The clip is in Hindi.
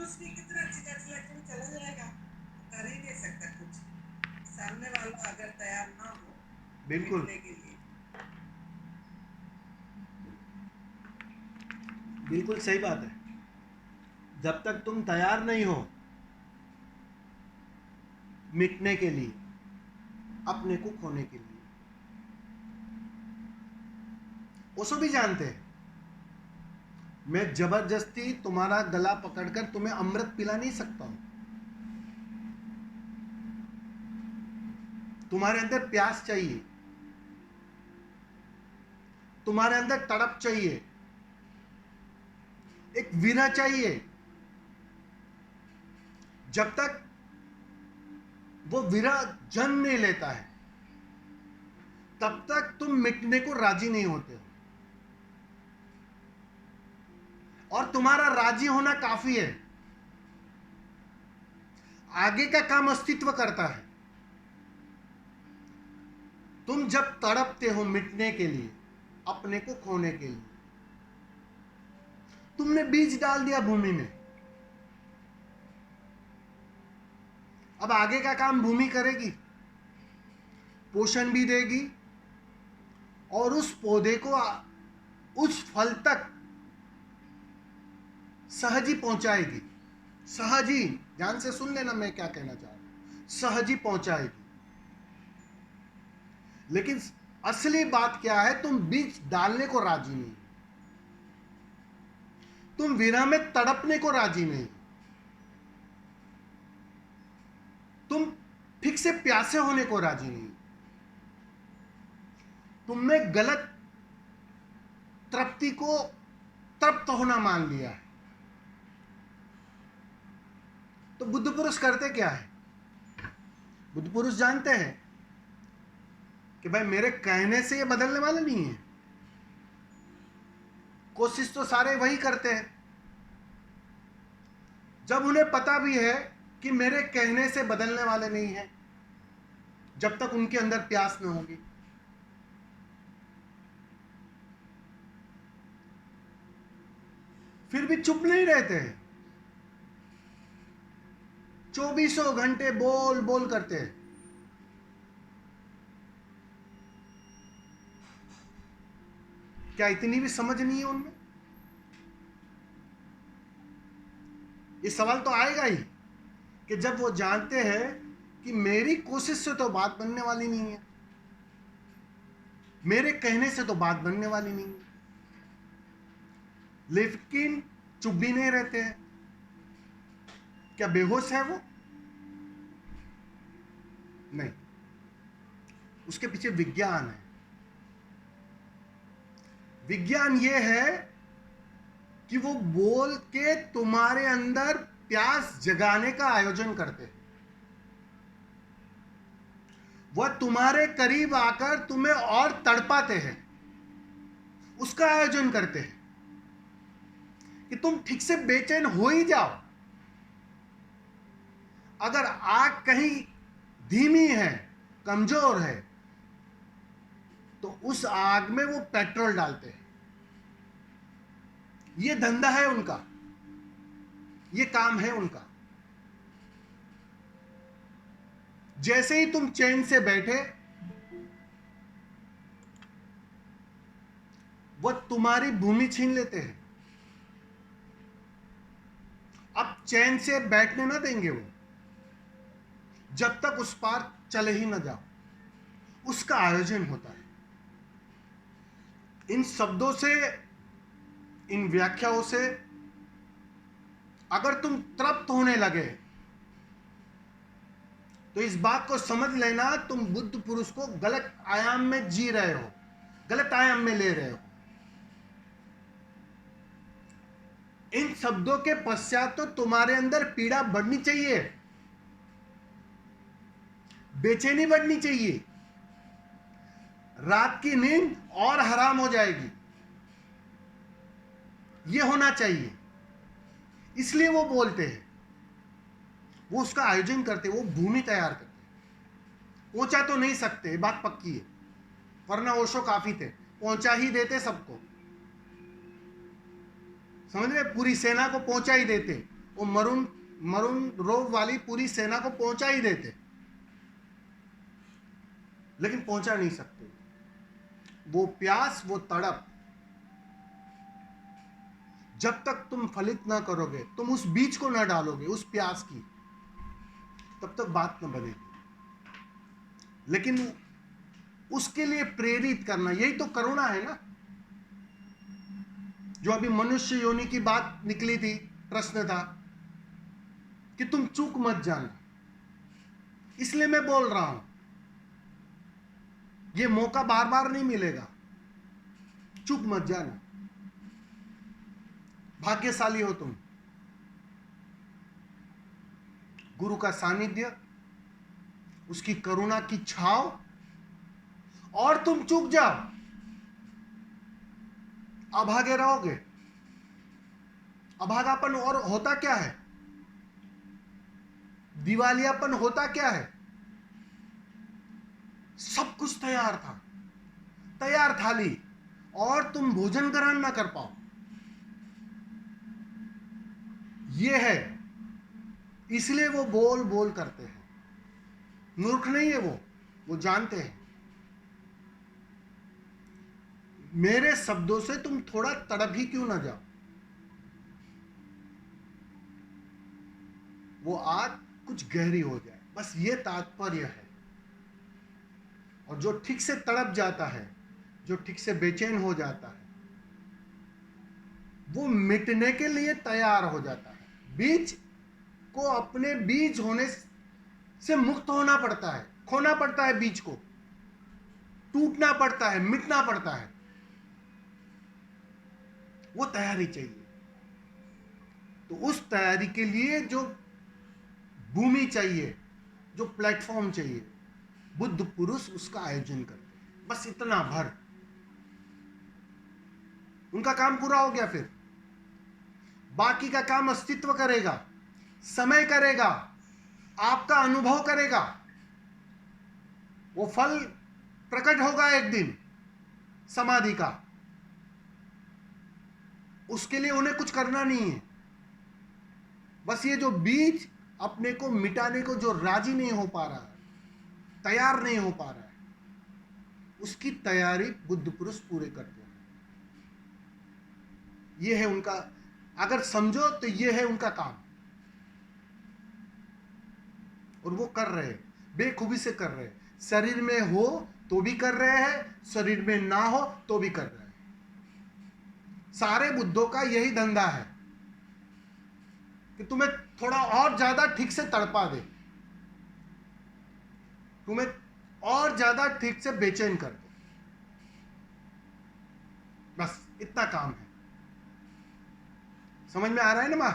उसकी कितना चिल्ला चिल्ला के चला जाएगा, कर ही नहीं सकता कुछ। सामने वाला अगर तैयार ना हो बिल्कुल मिटने के लिए। बिल्कुल सही बात है। जब तक तुम तैयार नहीं हो मिटने के लिए, अपने को खोने के लिए, उसको भी जानते हैं मैं जबरदस्ती तुम्हारा गला पकड़कर तुम्हें अमृत पिला नहीं सकता हूं। तुम्हारे अंदर प्यास चाहिए, तुम्हारे अंदर तड़प चाहिए, एक विरह चाहिए। जब तक वो विरह जन्म नहीं लेता है तब तक तुम मिटने को राजी नहीं होते हो। और तुम्हारा राजी होना काफी है, आगे का काम अस्तित्व करता है। तुम जब तड़पते हो मिटने के लिए, अपने को खोने के लिए, तुमने बीज डाल दिया भूमि में। अब आगे का काम भूमि करेगी, पोषण भी देगी और उस पौधे को उस फल तक सहज ही पहुंचाएगी। सहज ही, ध्यान से सुन लेना मैं क्या कहना चाह रहा हूं, सहज ही पहुंचाएगी। लेकिन असली बात क्या है, तुम बीज डालने को राजी नहीं, तुम विरह में तड़पने को राजी नहीं, तुम ठीक से प्यासे होने को राजी नहीं, तुमने गलत तृप्ति को तृप्त होना मान लिया है। तो बुद्ध पुरुष करते क्या है? बुद्ध पुरुष जानते हैं कि भाई मेरे कहने से ये बदलने वाला नहीं है। कोशिश तो सारे वही करते हैं। जब उन्हें पता भी है कि मेरे कहने से बदलने वाले नहीं है, जब तक उनके अंदर प्यास न होगी, फिर भी चुप नहीं रहते हैं। 24 घंटे बोल बोल करते हैं। क्या इतनी भी समझ नहीं है उनमें? ये सवाल तो आएगा ही कि जब वो जानते हैं कि मेरी कोशिश से तो बात बनने वाली नहीं है, मेरे कहने से तो बात बनने वाली नहीं है, लेकिन चुप भी नहीं रहते हैं। क्या बेहोश है वो? नहीं, उसके पीछे विज्ञान है। विज्ञान ये है कि वो बोल के तुम्हारे अंदर प्यास जगाने का आयोजन करते हैं। वह तुम्हारे करीब आकर तुम्हें और तड़पाते हैं, उसका आयोजन करते हैं कि तुम ठीक से बेचैन हो ही जाओ। अगर आग कहीं धीमी है, कमजोर है, तो उस आग में वो पेट्रोल डालते हैं। ये धंधा है उनका, ये काम है उनका। जैसे ही तुम चैन से बैठे, वो तुम्हारी भूमि छीन लेते हैं। अब चैन से बैठने ना देंगे वो, जब तक उस पार चले ही ना जाओ। उसका आयोजन होता है। इन शब्दों से, इन व्याख्याओं से अगर तुम तृप्त होने लगे तो इस बात को समझ लेना, तुम बुद्ध पुरुष को गलत आयाम में जी रहे हो, गलत आयाम में ले रहे हो। इन शब्दों के पश्चात तो तुम्हारे अंदर पीड़ा बढ़नी चाहिए, बेचैनी बढ़नी चाहिए, रात की नींद और हराम हो जाएगी। यह होना चाहिए। इसलिए वो बोलते हैं, वो उसका आयोजन करते, वो भूमि तैयार करते। पहुंचा तो नहीं सकते, बात पक्की है, वरना ओशो काफी थे, पहुंचा ही देते सबको। समझ रहे? पूरी सेना को पहुंचा ही देते, वो मरून मरून रोव वाली पूरी सेना को पहुंचा ही देते, लेकिन पहुंचा नहीं सकते। वो प्यास, वो तड़प, जब तक तुम फलित ना करोगे, तुम उस बीज को ना डालोगे उस प्यास की, तब तक बात न बनेगी। लेकिन उसके लिए प्रेरित करना, यही तो करुणा है ना। जो अभी मनुष्य योनि की बात निकली थी, प्रश्न था कि तुम चूक मत जाना, इसलिए मैं बोल रहा हूं, ये मौका बार बार नहीं मिलेगा, चूक मत जाना। भाग्यशाली हो तुम, गुरु का सानिध्य, उसकी करुणा की छाव, और तुम चूक जाओ, अभागे रहोगे। अभागापन और होता क्या है, दिवालियापन होता क्या है? सब कुछ तैयार था, तैयार थाली, और तुम भोजन ग्रहण ना कर पाओ। ये है, इसलिए वो बोल बोल करते हैं। मूर्ख नहीं है वो जानते हैं। मेरे शब्दों से तुम थोड़ा तड़प ही क्यों ना जाओ। वो आग कुछ गहरी हो जाए, बस ये तात्पर्य है। और जो ठीक से तड़प जाता है, जो ठीक से बेचैन हो जाता है, वो मिटने के लिए तैयार हो जाता है। बीज को अपने बीज होने से मुक्त होना पड़ता है, खोना पड़ता है, बीज को टूटना पड़ता है, मिटना पड़ता है। वो तैयारी चाहिए। तो उस तैयारी के लिए जो भूमि चाहिए, जो प्लेटफॉर्म चाहिए, बुद्ध पुरुष उसका आयोजन करते हैं। बस इतना भर, उनका काम पूरा हो गया। फिर बाकी का काम अस्तित्व करेगा, समय करेगा, आपका अनुभव करेगा। वो फल प्रकट होगा एक दिन समाधि का। उसके लिए उन्हें कुछ करना नहीं है। बस ये जो बीज अपने को मिटाने को जो राजी नहीं हो पा रहा है, तैयार नहीं हो पा रहा है, उसकी तैयारी बुद्ध पुरुष पूरे करते हैं। ये है उनका, अगर समझो तो ये है उनका काम। और वो कर रहे हैं, बेखूबी से कर रहे हैं। शरीर में हो तो भी कर रहे हैं, शरीर में ना हो तो भी कर रहे हैं। सारे बुद्धों का यही धंधा है कि तुम्हें थोड़ा और ज्यादा ठीक से तड़पा दे, तुम्हें और ज्यादा ठीक से बेचैन कर दे। बस इतना काम है। समझ में आ रहा है ना मां?